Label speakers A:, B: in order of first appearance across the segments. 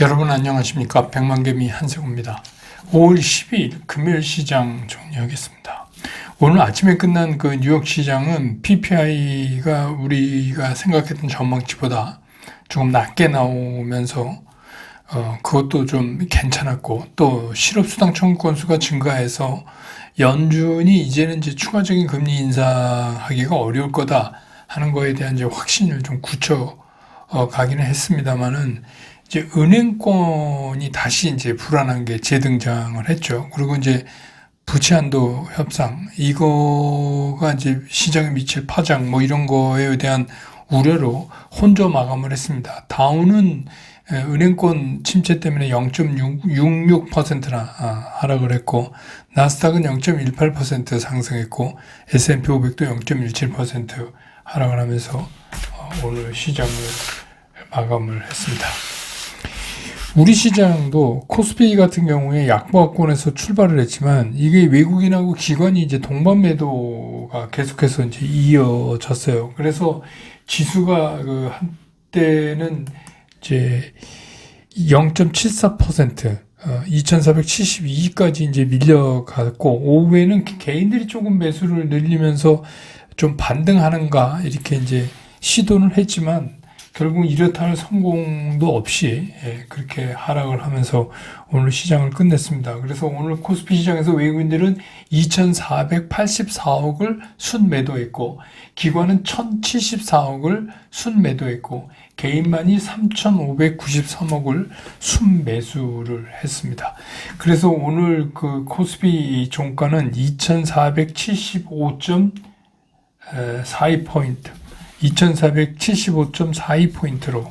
A: 여러분 안녕하십니까? 백만개미 한세호입니다. 5월 12일 금요일 시장 정리하겠습니다. 오늘 아침에 끝난 그 뉴욕 시장은 PPI가 우리가 생각했던 전망치보다 조금 낮게 나오면서 그것도 좀 괜찮았고, 또 실업수당 청구 건수가 증가해서 연준이 이제는 이제 추가적인 금리 인상하기가 어려울 거다 하는 거에 대한 이제 확신을 좀 굳혀 가기는 했습니다만은, 이제 은행권이 다시 이제 불안한 게 재등장을 했죠. 그리고 이제 부채 한도 협상, 이거가 이제 시장에 미칠 파장 뭐 이런 거에 대한 우려로 혼조 마감을 했습니다. 다우는 은행권 침체 때문에 0.66%나 하락을 했고, 나스닥은 0.18% 상승했고, S&P 500도 0.17% 하락을 하면서 오늘 시장을 마감을 했습니다. 우리 시장도 코스피 같은 경우에 약보합권에서 출발을 했지만, 이게 외국인하고 기관이 이제 동반 매도가 계속해서 이제 이어졌어요. 그래서 지수가 그 한때는 이제 0.74%, 2472까지 이제 밀려갔고, 오후에는 개인들이 조금 매수를 늘리면서 좀 반등하는가 이렇게 이제 시도는 했지만, 결국 이렇다 할 성공도 없이 그렇게 하락을 하면서 오늘 시장을 끝냈습니다. 그래서 오늘 코스피 시장에서 외국인들은 2,484억을 순매도했고, 기관은 1,074억을 순매도했고, 개인만이 3,593억을 순매수를 했습니다. 그래서 오늘 그 코스피 종가는 2,475.42포인트, 2,475.42포인트로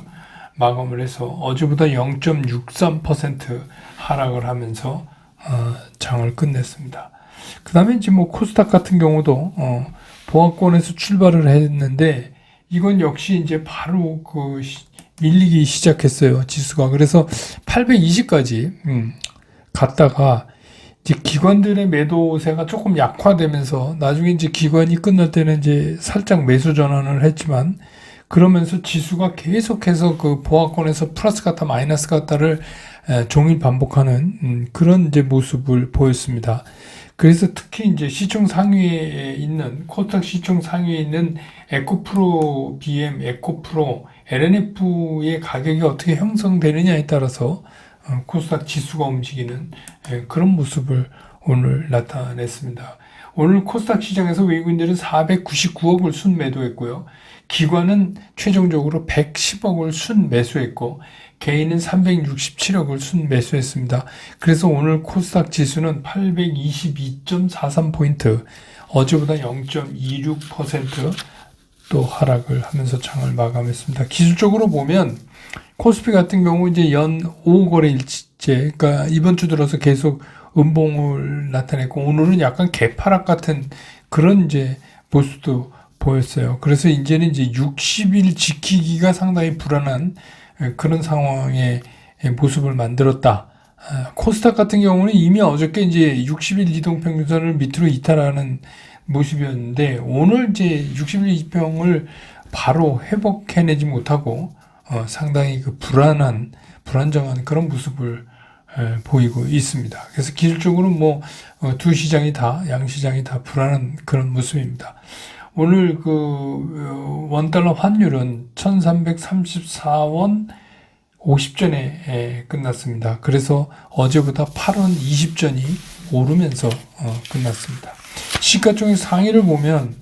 A: 마감을 해서 어제보다 0.63% 하락을 하면서 장을 끝냈습니다. 그 다음에 이제 뭐 코스닥 같은 경우도 보합권에서 출발을 했는데, 이건 역시 이제 바로 그 밀리기 시작했어요, 지수가. 그래서 820까지 갔다가 이제 기관들의 매도세가 조금 약화되면서 나중에 이제 기관이 끝날 때는 이제 살짝 매수 전환을 했지만, 그러면서 지수가 계속해서 그 보합권에서 플러스 갔다 마이너스 갔다를 종일 반복하는 그런 이제 모습을 보였습니다. 그래서 특히 이제 시총 상위에 있는, 코스닥 시총 상위에 있는 에코프로 BM, 에코프로, LNF의 가격이 어떻게 형성되느냐에 따라서 코스닥 지수가 움직이는 그런 모습을 오늘 나타냈습니다. 오늘 코스닥 시장에서 외국인들은 499억을 순매도했고요. 기관은 최종적으로 110억을 순매수했고, 개인은 367억을 순매수했습니다. 그래서 오늘 코스닥 지수는 822.43포인트, 어제보다 0.26% 또 하락을 하면서 장을 마감했습니다. 기술적으로 보면 코스피 같은 경우 이제 연 5거래일째, 그러니까 이번 주 들어서 계속 음봉을 나타냈고, 오늘은 약간 개파락 같은 그런 이제 모습도 보였어요. 그래서 이제는 이제 60일 지키기가 상당히 불안한 그런 상황의 모습을 만들었다. 코스닥 같은 경우는 이미 어저께 이제 60일 이동평균선을 밑으로 이탈하는 모습이었는데, 오늘 이제 60일 이평을 바로 회복해내지 못하고 상당히 그 불안정한 그런 모습을 보이고 있습니다. 그래서 기술적으로 뭐 두 시장이 다, 양시장이 다 불안한 그런 모습입니다. 오늘 그 원달러 환율은 1334원 50전에 끝났습니다. 그래서 어제보다 8원 20전이 오르면서 끝났습니다. 시가총액 상위를 보면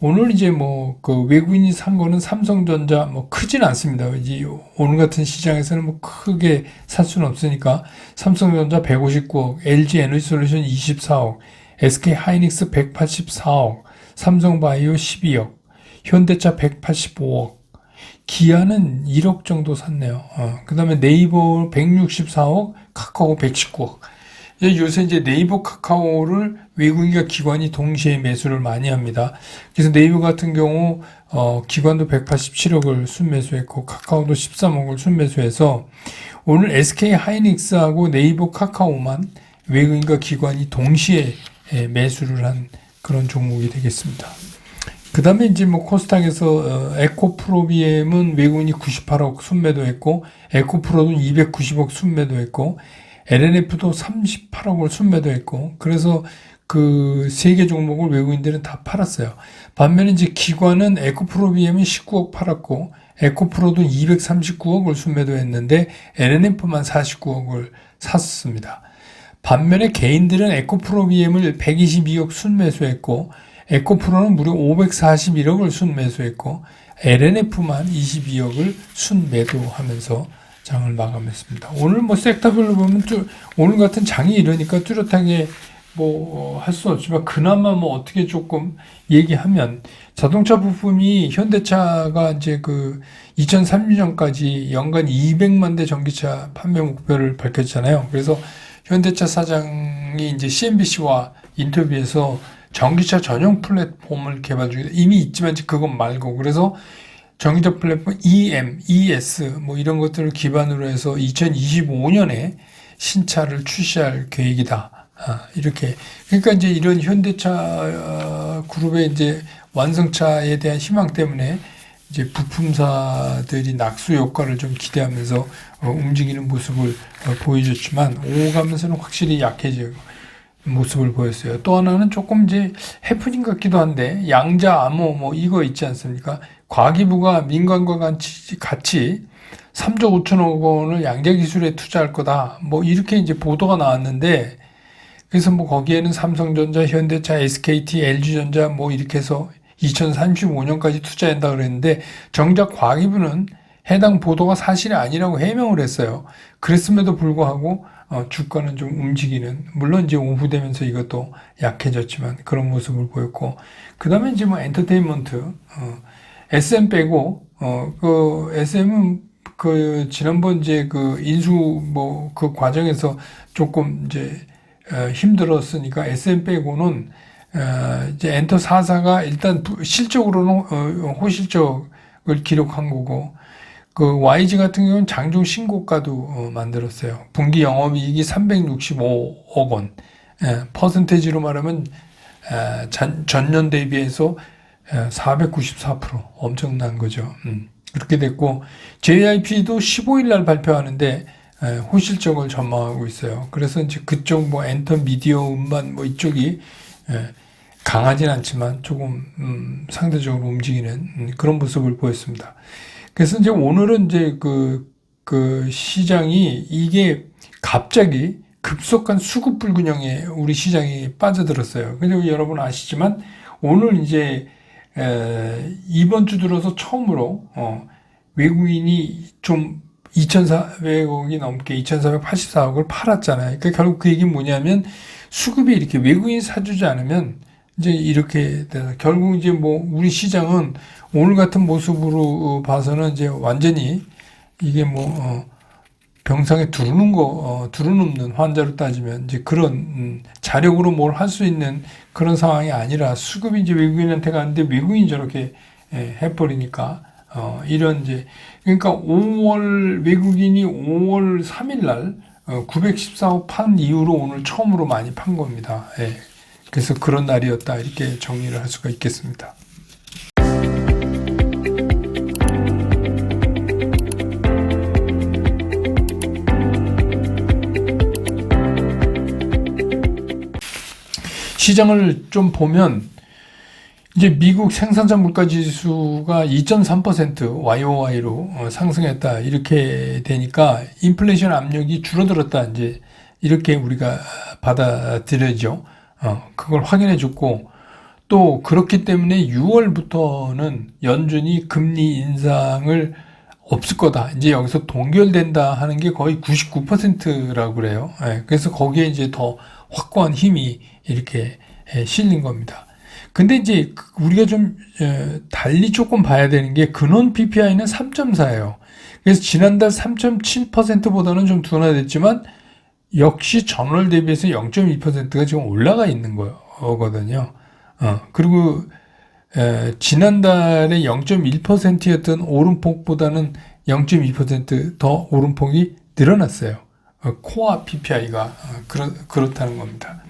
A: 오늘 이제 뭐 그 외국인이 산 거는 삼성전자 뭐 크진 않습니다. 이제 오늘 같은 시장에서는 뭐 크게 살 수는 없으니까 삼성전자 159억, LG 에너지솔루션 24억, SK 하이닉스 184억, 삼성바이오 12억, 현대차 185억, 기아는 1억 정도 샀네요. 그 다음에 네이버 164억, 카카오 119억. 요새 이제 네이버 카카오를 외국인과 기관이 동시에 매수를 많이 합니다. 그래서 네이버 같은 경우 기관도 187억을 순매수했고, 카카오도 13억을 순매수해서 오늘 SK 하이닉스하고 네이버 카카오만 외국인과 기관이 동시에 매수를 한 그런 종목이 되겠습니다. 그 다음에 이제 뭐 코스닥에서 에코프로비엠은 외국인이 98억 순매도했고, 에코프로는 290억 순매도했고, LNF도 38억을 순매도했고, 그래서 그 세 개 종목을 외국인들은 다 팔았어요. 반면에 이제 기관은 에코프로비엠은 19억 팔았고, 에코프로도 239억을 순매도했는데, LNF만 49억을 샀습니다. 반면에 개인들은 에코프로비엠을 122억 순매수했고, 에코프로는 무려 541억을 순매수했고, LNF만 22억을 순매도하면서 장을 마감했습니다. 오늘 뭐 섹터별로 보면 오늘 같은 장이 이러니까 뚜렷하게 뭐 할 수 없지만 그나마 뭐 어떻게 조금 얘기하면 자동차 부품이 현대차가 이제 그 2030년까지 연간 200만 대 전기차 판매 목표를 밝혔잖아요. 그래서 현대차 사장이 이제 CNBC와 인터뷰에서 전기차 전용 플랫폼을 개발 중이다. 이미 있지만 그건 말고 그래서 전기차 플랫폼 EM, ES 뭐 이런 것들을 기반으로 해서 2025년에 신차를 출시할 계획이다. 이렇게 그러니까 이제 이런 현대차 그룹의 이제 완성차에 대한 희망 때문에 이제 부품사들이 낙수 효과를 좀 기대하면서 움직이는 모습을 보여줬지만 오가면서는 확실히 약해지고 모습을 보였어요. 또 하나는 조금 이제 해프닝 같기도 한데 양자 암호 뭐 이거 있지 않습니까? 과기부가 민간과 같이 3조 5천억 원을 양자 기술에 투자할 거다. 뭐 이렇게 이제 보도가 나왔는데 그래서 뭐 거기에는 삼성전자, 현대차, SKT, LG전자 뭐 이렇게 해서 2035년까지 투자한다 그랬는데 정작 과기부는 해당 보도가 사실이 아니라고 해명을 했어요. 그랬음에도 불구하고 주가는 좀 움직이는, 물론 이제 오후 되면서 이것도 약해졌지만 그런 모습을 보였고, 그 다음에 이제 뭐 엔터테인먼트, SM 빼고, 그 SM은 그 지난번 이제 그 인수 뭐 그 과정에서 조금 이제 힘들었으니까 SM 빼고는 이제 엔터 4사가 일단 실적으로는 호실적을 기록한 거고, 그 YG 같은 경우는 장중 신고가도 만들었어요. 분기 영업이익이 365억 원. 퍼센테이지로 말하면 전년 대비해서 494% 엄청난 거죠. 그렇게 됐고 JYP도 15일 날 발표하는데 호실적을 전망하고 있어요. 그래서 이제 그쪽 뭐 엔터 미디어 음반 뭐 이쪽이 강하진 않지만 조금 상대적으로 움직이는 그런 모습을 보였습니다. 그래서 이제 오늘은 이제 그 시장이 이게 갑자기 급속한 수급 불균형에 우리 시장이 빠져들었어요. 그리고 여러분 아시지만 오늘 이제 이번 주 들어서 처음으로 외국인이 좀 2,400억이 넘게 2,484억을 팔았잖아요. 그러니까 결국 그 얘기는 뭐냐면 수급이 이렇게 외국인이 사주지 않으면 이제 이렇게 돼서 결국 이제 뭐 우리 시장은 오늘 같은 모습으로 봐서는 이제 완전히 이게 뭐 병상에 두루눕는 환자로 따지면 이제 그런 자력으로 뭘 할 수 있는 그런 상황이 아니라 수급이 이제 외국인한테 가는데 외국인이 저렇게 해버리니까 이런 이제 그러니까 5월 외국인이 5월 3일 날 914억 판 이후로 오늘 처음으로 많이 판 겁니다. 그래서 그런 날이었다 이렇게 정리를 할 수가 있겠습니다. 시장을 좀 보면 이제 미국 생산자 물가 지수가 2.3% YOY로 상승했다 이렇게 되니까 인플레이션 압력이 줄어들었다 이제 이렇게 우리가 받아들여죠. 그걸 확인해 줬고 또 그렇기 때문에 6월부터는 연준이 금리 인상을 없을 거다. 이제 여기서 동결된다 하는 게 거의 99%라고 그래요. 그래서 거기에 이제 더 확고한 힘이 이렇게 실린 겁니다. 근데 이제 우리가 좀 달리 조금 봐야 되는 게 근원 PPI는 3.4예요. 그래서 지난달 3.7%보다는 좀 둔화됐지만 역시 전월 대비해서 0.2%가 지금 올라가 있는 거거든요. 그리고 지난달에 0.1%였던 오름폭보다는 0.2% 더 오름폭이 늘어났어요. 코어 PPI가 그렇다는 겁니다.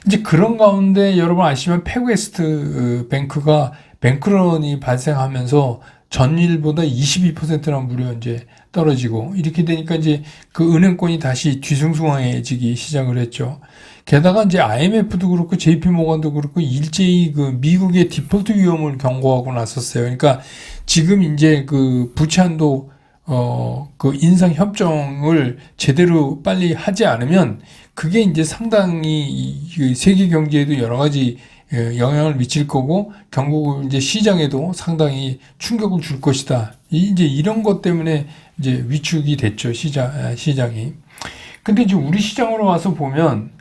A: 이제 그런 가운데 여러분 아시면 패그웨스트 뱅크가 뱅크런이 발생하면서 전일보다 22%나 무려 이제 떨어지고 이렇게 되니까 이제 그 은행권이 다시 뒤숭숭해지기 시작을 했죠. 게다가 이제 IMF도 그렇고 JP 모건도 그렇고 일제히 그 미국의 디폴트 위험을 경고하고 났었어요. 그러니까 지금 이제 그 부채한도 그 인상 협정을 제대로 빨리 하지 않으면 그게 이제 상당히 그 세계 경제에도 여러 가지 영향을 미칠 거고 결국 이제 시장에도 상당히 충격을 줄 것이다. 이제 이런 것 때문에 이제 위축이 됐죠. 시장이. 근데 이제 우리 시장으로 와서 보면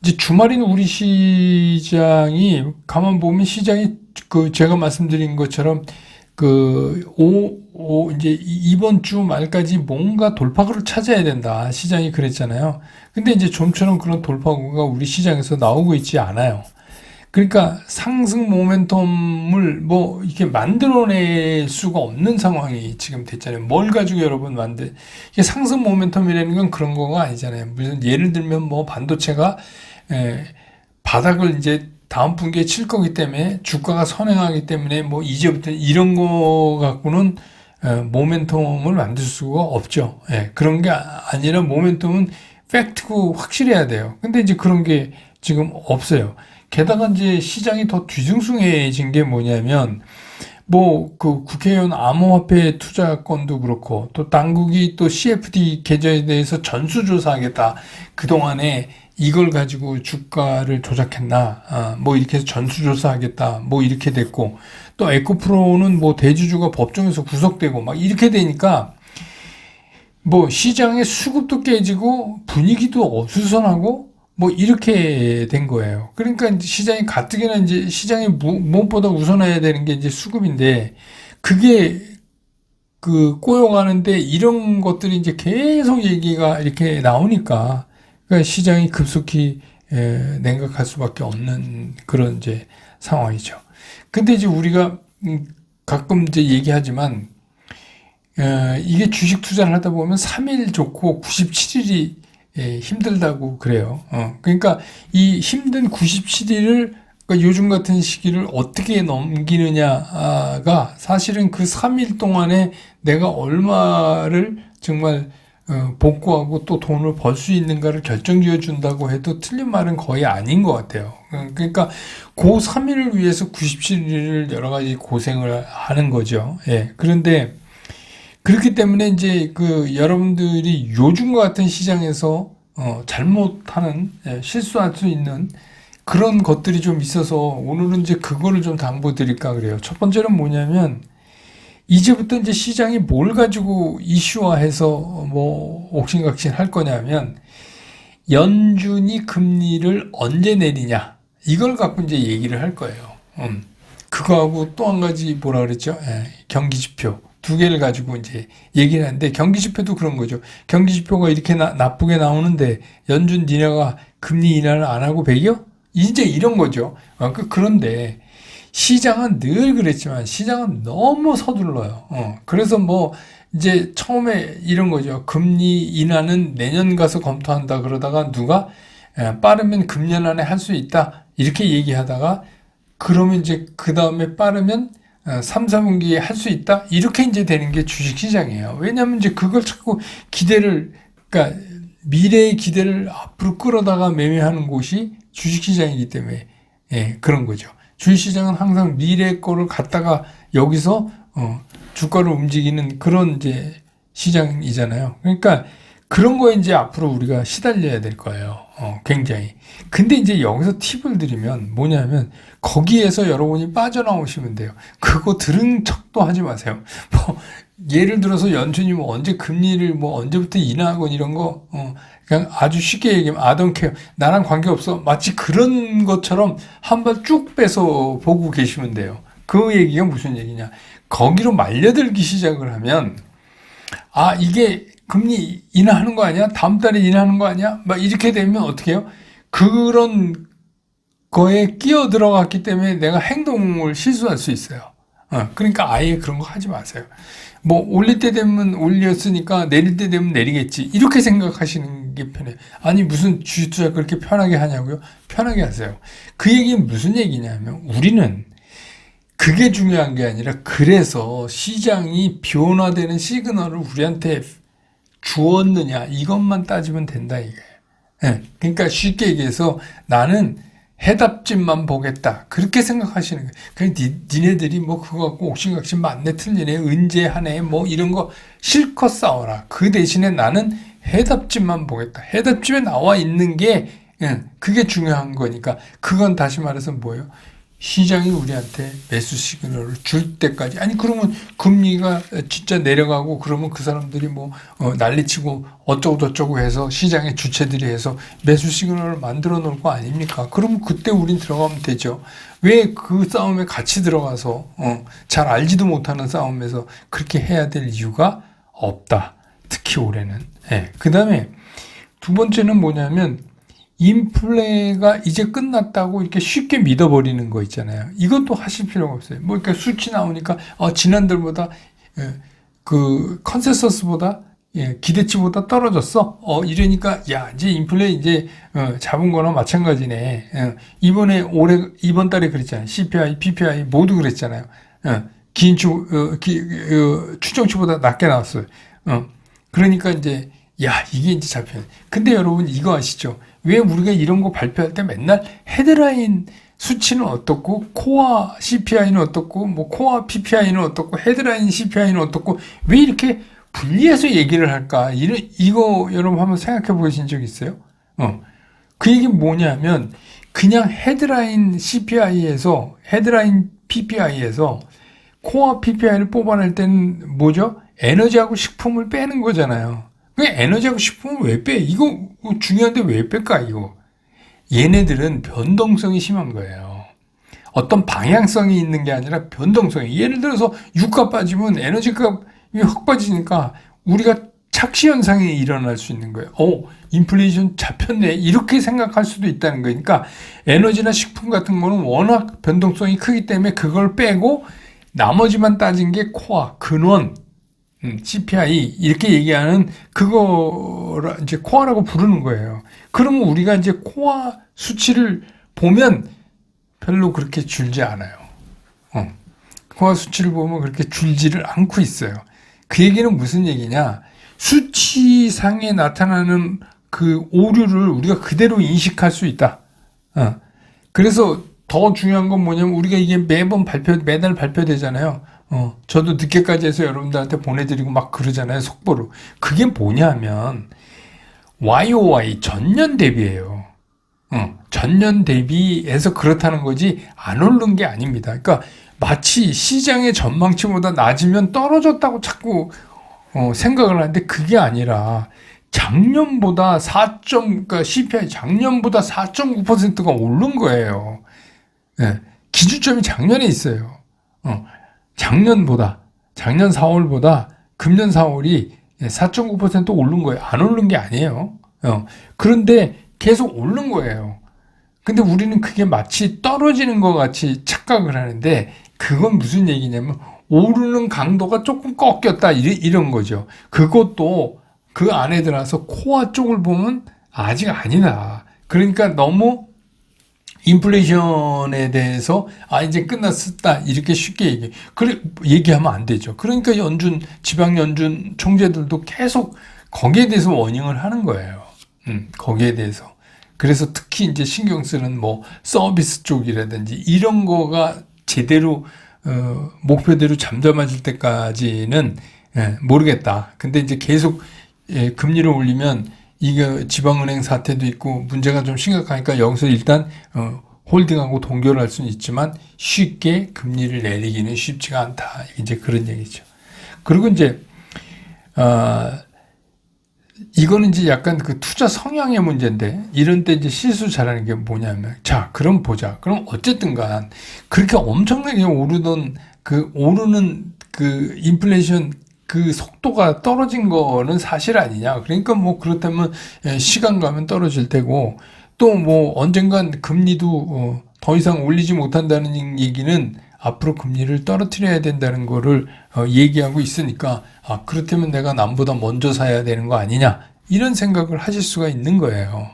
A: 이제 주말인 우리 시장이 가만 보면 시장이 그 제가 말씀드린 것처럼 이제 이번 주 말까지 뭔가 돌파구를 찾아야 된다. 시장이 그랬잖아요. 근데 이제 좀처럼 그런 돌파구가 우리 시장에서 나오고 있지 않아요. 그러니까 상승 모멘텀을 뭐 이렇게 만들어낼 수가 없는 상황이 지금 됐잖아요. 뭘 가지고 여러분 이게 상승 모멘텀이라는 건 그런 거가 아니잖아요. 무슨 예를 들면 뭐 반도체가 바닥을 이제 다음 분기에 칠 거기 때문에 주가가 선행하기 때문에 뭐 이제부터 이런 거 갖고는 모멘텀을 만들 수가 없죠. 그런 게 아니라 모멘텀은 팩트고 확실해야 돼요. 근데 이제 그런 게 지금 없어요. 게다가 이제 시장이 더 뒤숭숭해진 게 뭐냐면 뭐 그 국회의원 암호화폐 투자건도 그렇고 또 당국이 또 CFD 계좌에 대해서 전수조사하겠다. 그동안에 이걸 가지고 주가를 조작했나, 뭐 이렇게 해서 전수조사하겠다, 뭐 이렇게 됐고, 또 에코프로는 뭐 대주주가 법정에서 구속되고 막 이렇게 되니까 뭐 시장의 수급도 깨지고 분위기도 어수선하고 뭐 이렇게 된 거예요. 그러니까 이제 시장이 가뜩이나 이제 시장이 무엇보다 우선해야 되는 게 이제 수급인데 그게 그 꼬여가는데 이런 것들이 이제 계속 얘기가 이렇게 나오니까 그러니까 시장이 급속히 냉각할 수밖에 없는 그런 이제 상황이죠. 근데 이제 우리가 가끔 이제 얘기하지만 이게 주식 투자를 하다 보면 3일 좋고 97일이 힘들다고 그래요. 그러니까 이 힘든 97일을 그러니까 요즘 같은 시기를 어떻게 넘기느냐가 사실은 그 3일 동안에 내가 얼마를 정말 복구하고 또 돈을 벌 수 있는가를 결정지어 준다고 해도 틀린 말은 거의 아닌 것 같아요. 그러니까 그 3일을 위해서 97일을 여러 가지 고생을 하는 거죠. 그런데 그렇기 때문에 이제 그 여러분들이 요즘과 같은 시장에서 잘못하는 실수할 수 있는 그런 것들이 좀 있어서 오늘은 이제 그거를 좀 당부드릴까 그래요. 첫 번째는 뭐냐면 이제부터 이제 시장이 뭘 가지고 이슈화해서 뭐 옥신각신 할 거냐면 연준이 금리를 언제 내리냐 이걸 갖고 이제 얘기를 할 거예요. 그거하고 또 한 가지 뭐라 그랬죠? 경기지표 두 개를 가지고 이제 얘기를 하는데 경기지표도 그런 거죠. 경기지표가 이렇게 나쁘게 나오는데 연준 니네가 금리 인하를 안 하고 배겨? 이제 이런 거죠. 그런데 시장은 늘 그랬지만 시장은 너무 서둘러요. 그래서 뭐 이제 처음에 이런 거죠. 금리 인하는 내년 가서 검토한다 그러다가 누가 빠르면 금년 안에 할 수 있다 이렇게 얘기하다가 그러면 이제 그 다음에 빠르면 3, 4분기에 할 수 있다 이렇게 이제 되는 게 주식시장이에요. 왜냐하면 이제 그걸 자꾸 그러니까 미래의 기대를 앞으로 끌어다가 매매하는 곳이 주식시장이기 때문에 그런 거죠. 주식시장은 항상 미래 거를 갖다가 여기서 주가를 움직이는 그런 이제 시장이잖아요. 그러니까 그런 거에 이제 앞으로 우리가 시달려야 될 거예요. 굉장히. 근데 이제 여기서 팁을 드리면 뭐냐면 거기에서 여러분이 빠져나오시면 돼요. 그거 들은 척도 하지 마세요. 뭐 예를 들어서 연준이 뭐 언제 금리를 뭐 언제부터 인하하고 이런 거 그냥 아주 쉽게 얘기하면 I don't care. 나랑 관계없어. 마치 그런 것처럼 한 발 쭉 빼서 보고 계시면 돼요. 그 얘기가 무슨 얘기냐. 거기로 말려들기 시작을 하면 이게 금리 인하하는 거 아니야? 다음 달에 인하하는 거 아니야? 막 이렇게 되면 어떻게 해요? 그런 거에 끼어 들어갔기 때문에 내가 행동을 실수할 수 있어요. 그러니까 아예 그런 거 하지 마세요. 뭐 올릴 때 되면 올렸으니까 내릴 때 되면 내리겠지. 이렇게 생각하시는 게 편해요. 아니 무슨 주식 투자 그렇게 편하게 하냐고요? 편하게 하세요. 그 얘기는 무슨 얘기냐면 우리는 그게 중요한 게 아니라 그래서 시장이 변화되는 시그널을 우리한테 주었느냐 이것만 따지면 된다 이게. 예, 그러니까 쉽게 얘기해서 나는 해답집만 보겠다 그렇게 생각하시는 거예요. 그냥 니네들이 뭐 그거 갖고 옥신각신 맞네 틀리네 은재하네 뭐 이런 거 실컷 싸워라. 그 대신에 나는 해답집만 보겠다. 해답집에 나와 있는 게 그게 중요한 거니까 그건 다시 말해서 뭐예요? 시장이 우리한테 매수 시그널을 줄 때까지 아니 그러면 금리가 진짜 내려가고 그러면 그 사람들이 뭐 난리치고 어쩌고 저쩌고 해서 시장의 주체들이 해서 매수 시그널을 만들어 놓을 거 아닙니까? 그러면 그때 우린 들어가면 되죠. 왜 그 싸움에 같이 들어가서 잘 알지도 못하는 싸움에서 그렇게 해야 될 이유가 없다. 특히 올해는. 네. 그 다음에 두 번째는 뭐냐면 인플레가 이제 끝났다고 이렇게 쉽게 믿어버리는 거 있잖아요. 이것도 하실 필요가 없어요. 뭐 이렇게 수치 나오니까 지난달보다 그 컨센서스보다 기대치보다 떨어졌어. 이러니까 야 이제 인플레 이제 잡은 거나 마찬가지네. 이번 달에 그랬잖아요. CPI, PPI 모두 그랬잖아요. 추정치보다 낮게 나왔어요. 그러니까 이제 이게 이제 잡혀요. 근데 여러분 이거 아시죠? 왜 우리가 이런 거 발표할 때 맨날 헤드라인 수치는 어떻고 코어 CPI는 어떻고 뭐 코어 PPI는 어떻고 헤드라인 CPI는 어떻고 왜 이렇게 분리해서 얘기를 할까? 이거 여러분 한번 생각해 보신 적 있어요? 그 얘기 뭐냐면 그냥 헤드라인 CPI에서 헤드라인 PPI에서 코어 PPI를 뽑아낼 때는 뭐죠? 에너지하고 식품을 빼는 거잖아요. 그 에너지하고 식품을 왜 빼? 이거 중요한데 왜 뺄까 이거? 얘네들은 변동성이 심한 거예요. 어떤 방향성이 있는 게 아니라 변동성이. 예를 들어서 유가 빠지면 에너지값이 확 빠지니까 우리가 착시 현상이 일어날 수 있는 거예요. 인플레이션 잡혔네 이렇게 생각할 수도 있다는 거니까 에너지나 식품 같은 거는 워낙 변동성이 크기 때문에 그걸 빼고 나머지만 따진 게 코어, 근원, CPI 이렇게 얘기하는 그거 이제 코어라고 부르는 거예요. 그러면 우리가 이제 코어 수치를 보면 별로 그렇게 줄지 않아요. 코어 수치를 보면 그렇게 줄지를 않고 있어요. 그 얘기는 무슨 얘기냐? 수치상에 나타나는 그 오류를 우리가 그대로 인식할 수 있다. 그래서 더 중요한 건 뭐냐면 우리가 이게 매달 발표되잖아요. 저도 늦게까지 해서 여러분들한테 보내드리고 막 그러잖아요. 속보로. 그게 뭐냐면 YOY 전년 대비예요. 전년 대비해서 그렇다는 거지 안 오른 게 아닙니다. 그러니까 마치 시장의 전망치보다 낮으면 떨어졌다고 자꾸 생각을 하는데 그게 아니라 작년보다 그러니까 CPI 작년보다 4.9%가 오른 거예요. 기준점이 작년에 있어요. 작년 4월보다 금년 4월이 4.9% 오른 거예요. 안 오른 게 아니에요. 그런데 계속 오른 거예요. 근데 우리는 그게 마치 떨어지는 것 같이 착각을 하는데 그건 무슨 얘기냐면 오르는 강도가 조금 꺾였다 이런 거죠. 그것도 그 안에 들어서 코어 쪽을 보면 아직 아니다. 그러니까 너무 인플레이션에 대해서 이제 끝났다 이렇게 쉽게 얘기하면 안 되죠. 그러니까 지방 연준 총재들도 계속 거기에 대해서 워닝을 하는 거예요. 거기에 대해서. 그래서 특히 이제 신경 쓰는 뭐 서비스 쪽이라든지 이런 거가 제대로 목표대로 잠잠해질 때까지는 모르겠다. 근데 이제 계속 금리를 올리면 이게 지방은행 사태도 있고 문제가 좀 심각하니까 여기서 일단 홀딩하고 동결할 수는 있지만 쉽게 금리를 내리기는 쉽지가 않다. 이제 그런 얘기죠. 그리고 이제 이거는 이제 약간 그 투자 성향의 문제인데 이런 때 이제 실수 잘하는 게 뭐냐면 자 그럼 보자. 그럼 어쨌든간 그렇게 엄청나게 오르는 그 인플레이션 그 속도가 떨어진 거는 사실 아니냐. 그러니까 뭐 그렇다면 시간 가면 떨어질 테고 또 뭐 언젠간 금리도 더 이상 올리지 못한다는 얘기는 앞으로 금리를 떨어뜨려야 된다는 거를 얘기하고 있으니까 그렇다면 내가 남보다 먼저 사야 되는 거 아니냐. 이런 생각을 하실 수가 있는 거예요.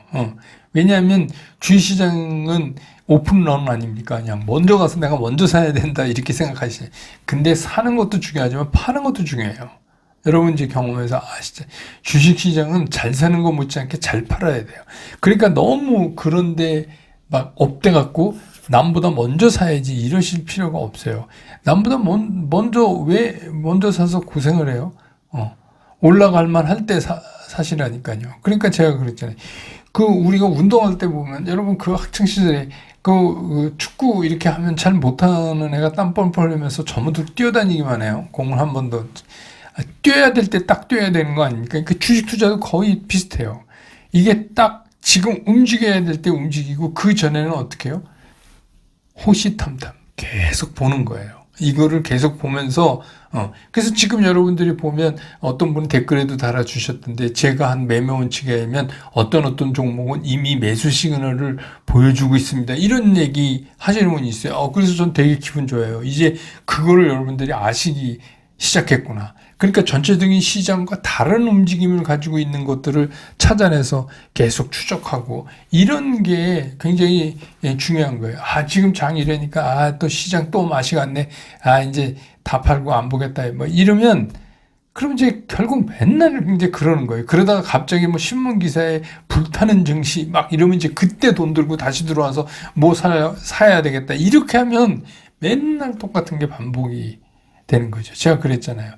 A: 왜냐하면 주식시장은 오픈런 아닙니까? 그냥 먼저 가서 내가 먼저 사야 된다 이렇게 생각하시죠. 근데 사는 것도 중요하지만 파는 것도 중요해요. 여러분 이제 경험해서 아시죠? 주식시장은 잘 사는 거 못지않게 잘 팔아야 돼요. 그러니까 너무 그런데 막 업돼갖고 남보다 먼저 사야지 이러실 필요가 없어요. 남보다 왜 먼저 사서 고생을 해요? 올라갈 만 할 때 사시라니까요. 그러니까 제가 그랬잖아요. 우리가 운동할 때 보면 여러분 학창 시절에 그 축구 이렇게 하면 잘 못하는 애가 땀 뻘뻘 흘리면서 전부 뛰어다니기만 해요. 공을 한 번 더 뛰어야 될 때 딱 뛰어야 되는 거 아닙니까? 그 주식 투자도 거의 비슷해요. 이게 딱 지금 움직여야 될 때 움직이고 그 전에는 어떻게 해요? 호시탐탐 계속 보는 거예요. 이거를 계속 보면서 그래서 지금 여러분들이 보면 어떤 분은 댓글에도 달아주셨던데 제가 한 매매 원칙에 의하면 어떤 종목은 이미 매수 시그널을 보여주고 있습니다. 이런 얘기 하시는 분이 있어요. 그래서 전 되게 기분 좋아요. 이제 그거를 여러분들이 아시기 시작했구나. 그러니까 전체적인 시장과 다른 움직임을 가지고 있는 것들을 찾아내서 계속 추적하고 이런 게 굉장히 중요한 거예요. 지금 장이 이러니까 또 시장 또 맛이 갔네. 이제 다 팔고 안 보겠다. 뭐 이러면 그럼 이제 결국 맨날 이제 그러는 거예요. 그러다가 갑자기 뭐 신문 기사에 불타는 증시 막 이러면 이제 그때 돈 들고 다시 들어와서 뭐 사야 되겠다. 이렇게 하면 맨날 똑같은 게 반복이 되는 거죠. 제가 그랬잖아요.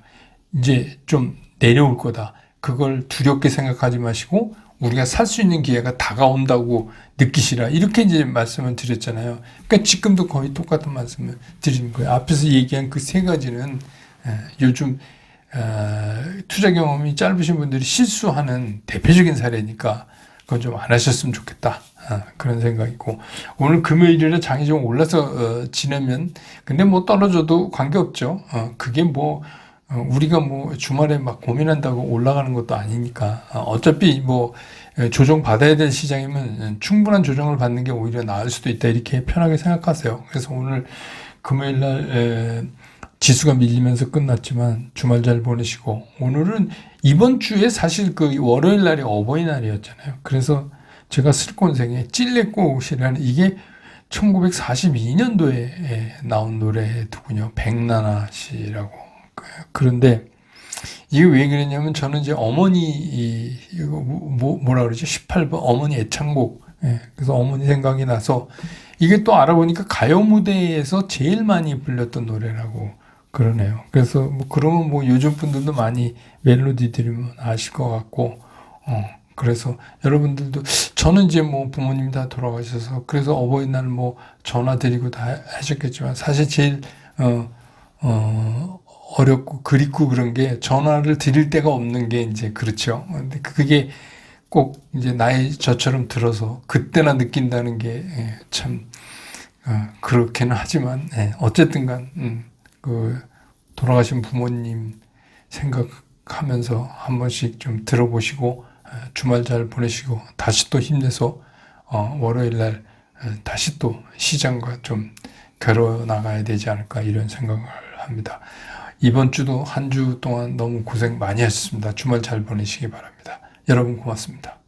A: 이제 좀 내려올 거다. 그걸 두렵게 생각하지 마시고 우리가 살 수 있는 기회가 다가온다고 느끼시라. 이렇게 이제 말씀을 드렸잖아요. 그러니까 지금도 거의 똑같은 말씀을 드리는 거예요. 앞에서 얘기한 그 세 가지는 요즘 투자 경험이 짧으신 분들이 실수하는 대표적인 사례니까 그건 좀 안 하셨으면 좋겠다. 그런 생각이고 오늘 금요일이라 장이 좀 올라서 지내면 근데 뭐 떨어져도 관계없죠. 그게 뭐 우리가 뭐 주말에 막 고민한다고 올라가는 것도 아니니까 어차피 뭐 조정 받아야 될 시장이면 충분한 조정을 받는 게 오히려 나을 수도 있다 이렇게 편하게 생각하세요. 그래서 오늘 금요일 날 지수가 밀리면서 끝났지만 주말 잘 보내시고 오늘은 이번 주에 사실 그 월요일 날이 어버이날이었잖아요. 그래서 제가 슬콘생의 찔레꽃이라는 이게 1942년도에 나온 노래더군요. 백나나 씨라고. 그런데 이게 왜 그랬냐면 저는 이제 어머니 이거 뭐라 그러죠? 18번 어머니 애창곡. 그래서 어머니 생각이 나서 이게 또 알아보니까 가요 무대에서 제일 많이 불렸던 노래라고 그러네요. 그래서 뭐 그러면 뭐 요즘 분들도 많이 멜로디 들으면 아실 것 같고 그래서 여러분들도 저는 이제 뭐 부모님 다 돌아가셔서 그래서 어버이날 뭐 전화 드리고 다 하셨겠지만 사실 제일 어렵고 그립고 그런 게 전화를 드릴 데가 없는 게 이제 그렇죠. 근데 그게 꼭 이제 나이 저처럼 들어서 그때나 느낀다는 게 참 그렇게는 하지만 어쨌든간 그 돌아가신 부모님 생각하면서 한 번씩 좀 들어보시고 주말 잘 보내시고 다시 또 힘내서 월요일 날 다시 또 시장과 좀 겨뤄 나가야 되지 않을까 이런 생각을 합니다. 이번 주도 한 주 동안 너무 고생 많이 하셨습니다. 주말 잘 보내시기 바랍니다. 여러분 고맙습니다.